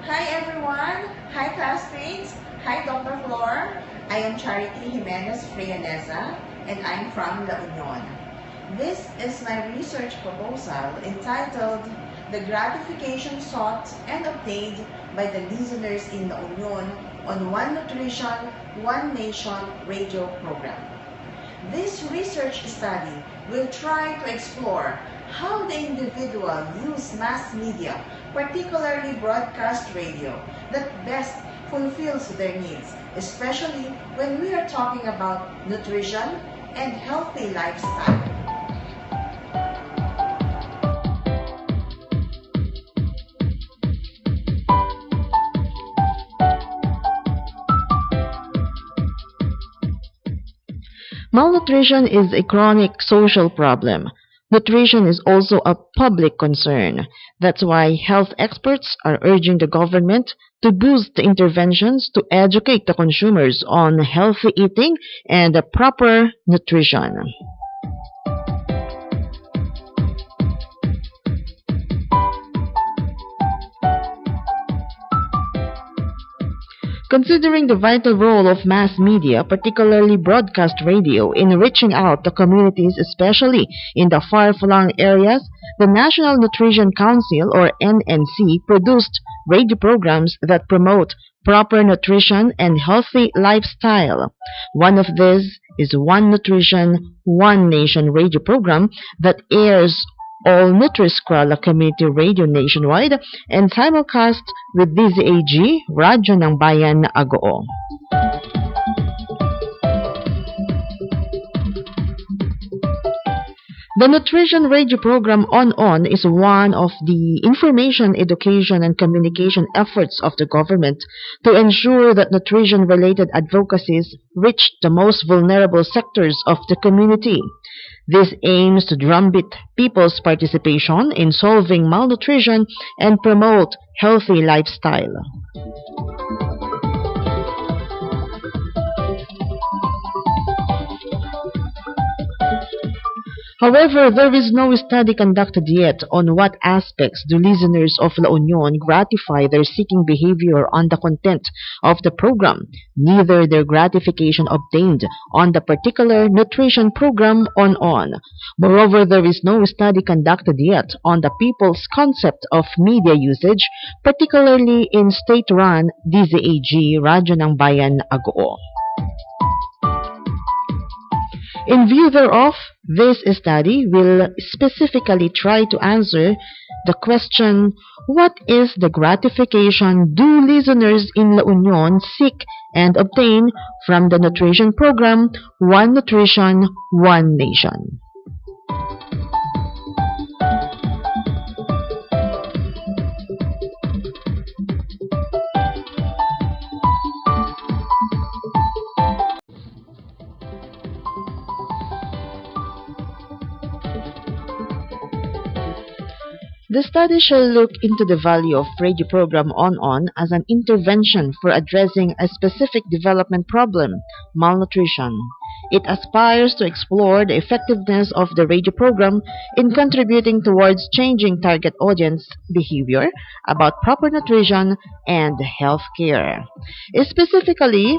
Hi everyone! Hi classmates! Hi Dr. Flor! I am Charity Jimenez Freyaneza and I'm from La Union. This is my research proposal entitled The Gratification Sought and Obtained by the Listeners in La Union on One Nutrition, One Nation radio program. This research study will try to explore how the individual use mass media, particularly broadcast radio, that best fulfills their needs, especially when we are talking about nutrition and healthy lifestyle. Malnutrition is a chronic social problem. Nutrition is also a public concern. That's why health experts are urging the government to boost the interventions to educate the consumers on healthy eating and proper nutrition. Considering the vital role of mass media, particularly broadcast radio, in reaching out to communities, especially in the far-flung areas, the National Nutrition Council, or NNC, produced radio programs that promote proper nutrition and healthy lifestyle. One of these is One Nutrition, One Nation radio program that airs all Nutri-Squala Community Radio nationwide and simulcast with DZAG, Radyo ng Bayan, Agoo. The Nutrition Radio program On is one of the information, education, and communication efforts of the government to ensure that nutrition-related advocacies reach the most vulnerable sectors of the community. This aims to drumbeat people's participation in solving malnutrition and promote healthy lifestyle. However, there is no study conducted yet on what aspects do listeners of La Union gratify their seeking behavior on the content of the program, neither their gratification obtained on the particular nutrition program On. Moreover, there is no study conducted yet on the people's concept of media usage, particularly in state-run DZAG, Radyo ng Bayan, Agoo. In view thereof, this study will specifically try to answer the question, what is the gratification do listeners in La Union seek and obtain from the nutrition program One Nutrition, One Nation? The study shall look into the value of radio program On as an intervention for addressing a specific development problem, malnutrition. It aspires to explore the effectiveness of the radio program in contributing towards changing target audience behavior about proper nutrition and health care. Specifically,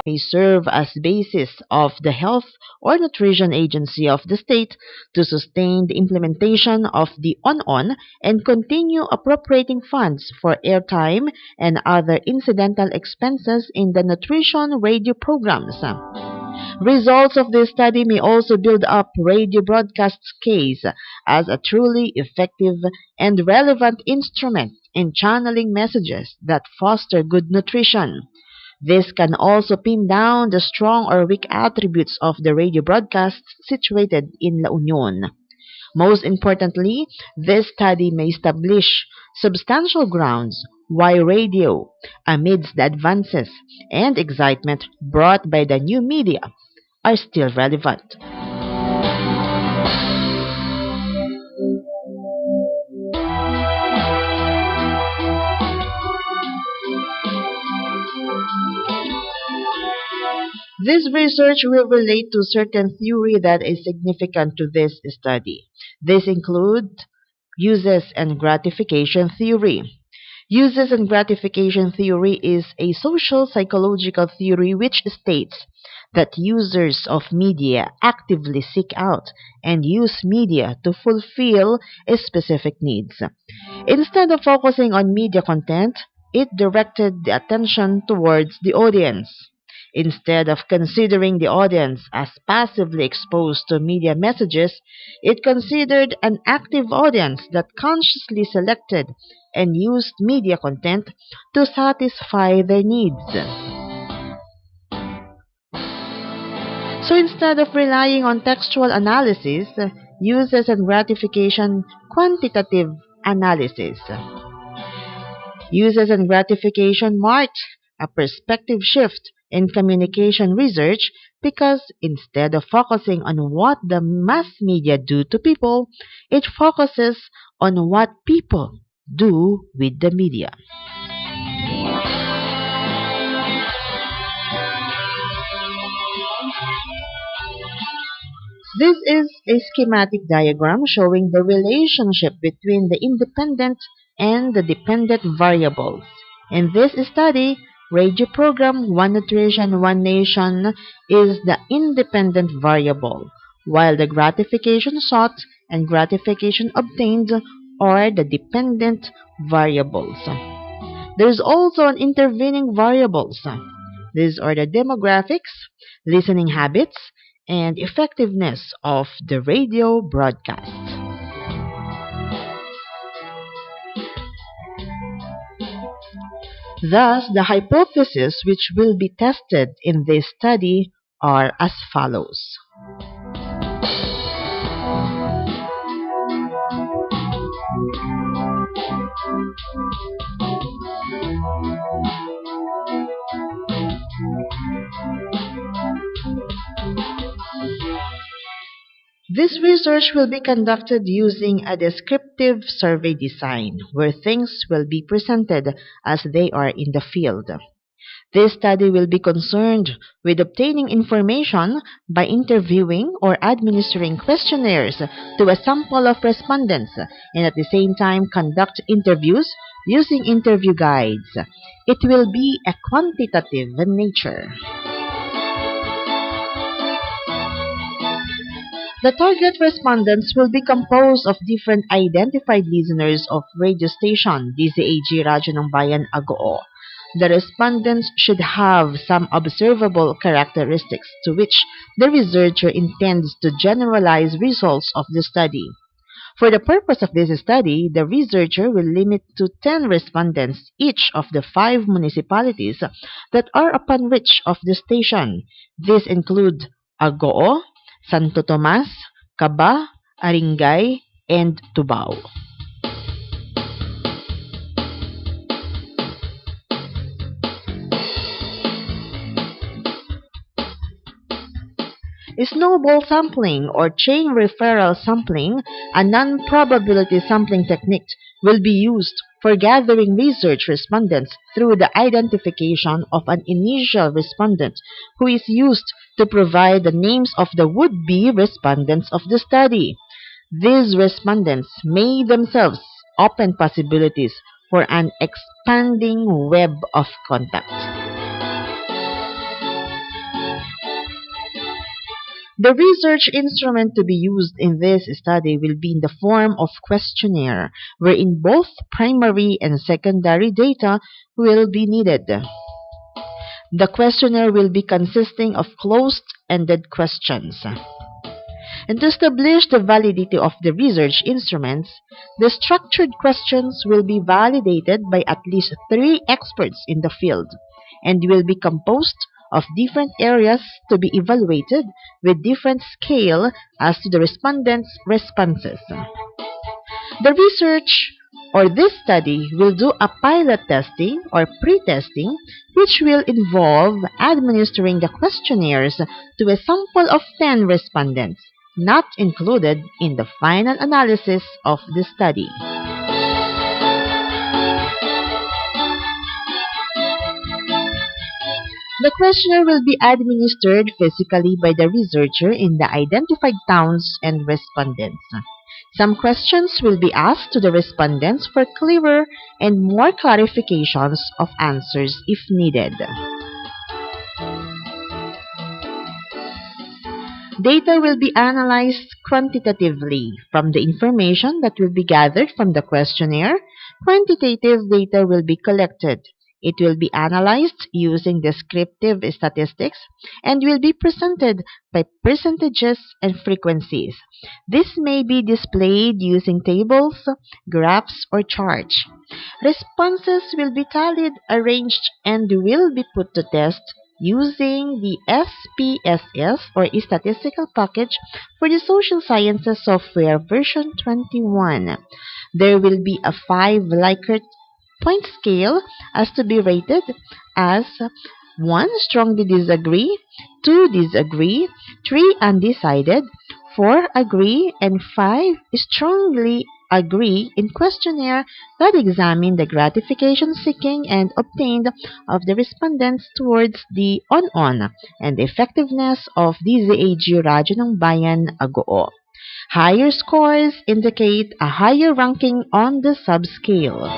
may serve as basis of the health or nutrition agency of the state to sustain the implementation of the On and continue appropriating funds for airtime and other incidental expenses in the nutrition radio programs. Results of this study may also build up radio broadcast's case as a truly effective and relevant instrument in channeling messages that foster good nutrition. This can also pin down the strong or weak attributes of the radio broadcasts situated in La Union. Most importantly, this study may establish substantial grounds why radio, amidst the advances and excitement brought by the new media, are still relevant. This research will relate to certain theory that is significant to this study. These include uses and gratification theory. Uses and gratification theory is a social psychological theory which states that users of media actively seek out and use media to fulfill specific needs. Instead of focusing on media content, it directed the attention towards the audience. Instead of considering the audience as passively exposed to media messages, it considered an active audience that consciously selected and used media content to satisfy their needs. So instead of relying on textual analysis, uses and gratification quantitative analysis. Uses and gratification marked a perspective shift in communication research because instead of focusing on what the mass media do to people, it focuses on what people do with the media. This is a schematic diagram showing the relationship between the independent and the dependent variables. In this study, radio program One Nutrition, One Nation is the independent variable, while the gratification sought and gratification obtained are the dependent variables. There is also an intervening variables. These are the demographics, listening habits, and effectiveness of the radio broadcast. Thus, the hypotheses which will be tested in this study are as follows. This research will be conducted using a descriptive survey design, where things will be presented as they are in the field. This study will be concerned with obtaining information by interviewing or administering questionnaires to a sample of respondents, and at the same time conduct interviews using interview guides. It will be a quantitative in nature. The target respondents will be composed of different identified listeners of radio station DZAG Radyo ng Bayan Agoo. The respondents should have some observable characteristics to which the researcher intends to generalize results of the study. For the purpose of this study, the researcher will limit to 10 respondents each of the 5 municipalities that are upon reach of the station. These include Agoo, Santo Tomas, Caba, Aringay, and Tubao. Snowball sampling or chain referral sampling, a non-probability sampling technique, will be used for gathering research respondents through the identification of an initial respondent who is used to provide the names of the would-be respondents of the study. These respondents may themselves open possibilities for an expanding web of contact. The research instrument to be used in this study will be in the form of questionnaire, wherein both primary and secondary data will be needed. The questionnaire will be consisting of closed-ended questions. And to establish the validity of the research instruments, the structured questions will be validated by at least 3 experts in the field and will be composed of different areas to be evaluated with different scale as to the respondents' responses. The research or this study will do a pilot testing or pre-testing, which will involve administering the questionnaires to a sample of 10 respondents, not included in the final analysis of the study. The questionnaire will be administered physically by the researcher in the identified towns and respondents. Some questions will be asked to the respondents for clearer and more clarifications of answers if needed. Data will be analyzed quantitatively. From the information that will be gathered from the questionnaire, quantitative data will be collected. It will be analyzed using descriptive statistics and will be presented by percentages and frequencies. This may be displayed using tables, graphs, or charts. Responses will be tallied, arranged, and will be put to test using the SPSS or Statistical Package for the Social Sciences Software version 21. There will be a 5 Likert point scale as to be rated as 1. Strongly disagree, 2. Disagree, 3. Undecided, 4. Agree, and 5. Strongly agree in questionnaire that examine the gratification seeking and obtained of the respondents towards the on and the effectiveness of DZAG Radyo ng Bayan Agoo. Higher scores indicate a higher ranking on the subscale.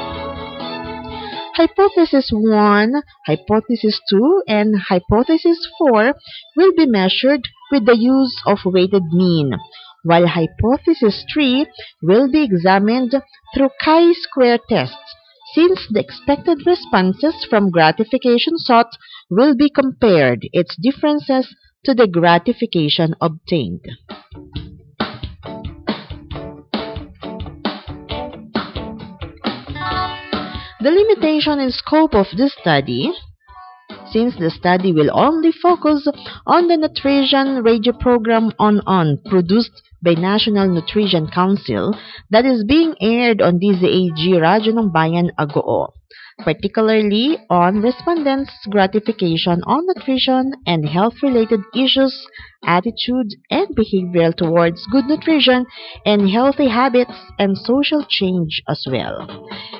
Hypothesis 1, Hypothesis 2, and Hypothesis 4 will be measured with the use of weighted mean, while Hypothesis 3 will be examined through chi-square tests, since the expected responses from gratification sought will be compared its differences to the gratification obtained. The limitation and scope of the study, since the study will only focus on the nutrition radio program on produced by National Nutrition Council that is being aired on DZAG Radyo ng Bayan Agoo, particularly on respondents' gratification on nutrition and health-related issues, attitude, and behavioral towards good nutrition and healthy habits and social change as well.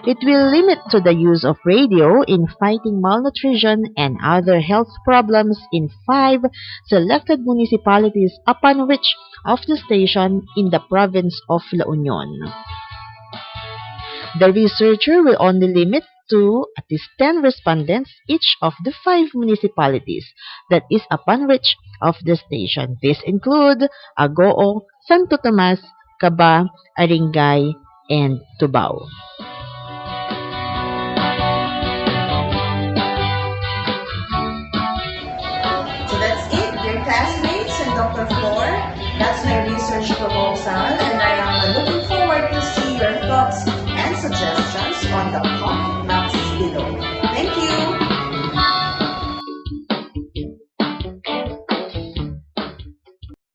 It will limit to the use of radio in fighting malnutrition and other health problems in 5 selected municipalities upon reach of the station in the province of La Union. The researcher will only limit to at least 10 respondents each of the 5 municipalities that is upon reach of the station. These include Agoo, Santo Tomas, Caba, Aringay, and Tubao. So that's it, dear classmates and Dr. Flor. That's my research proposal, and I am looking forward to see your thoughts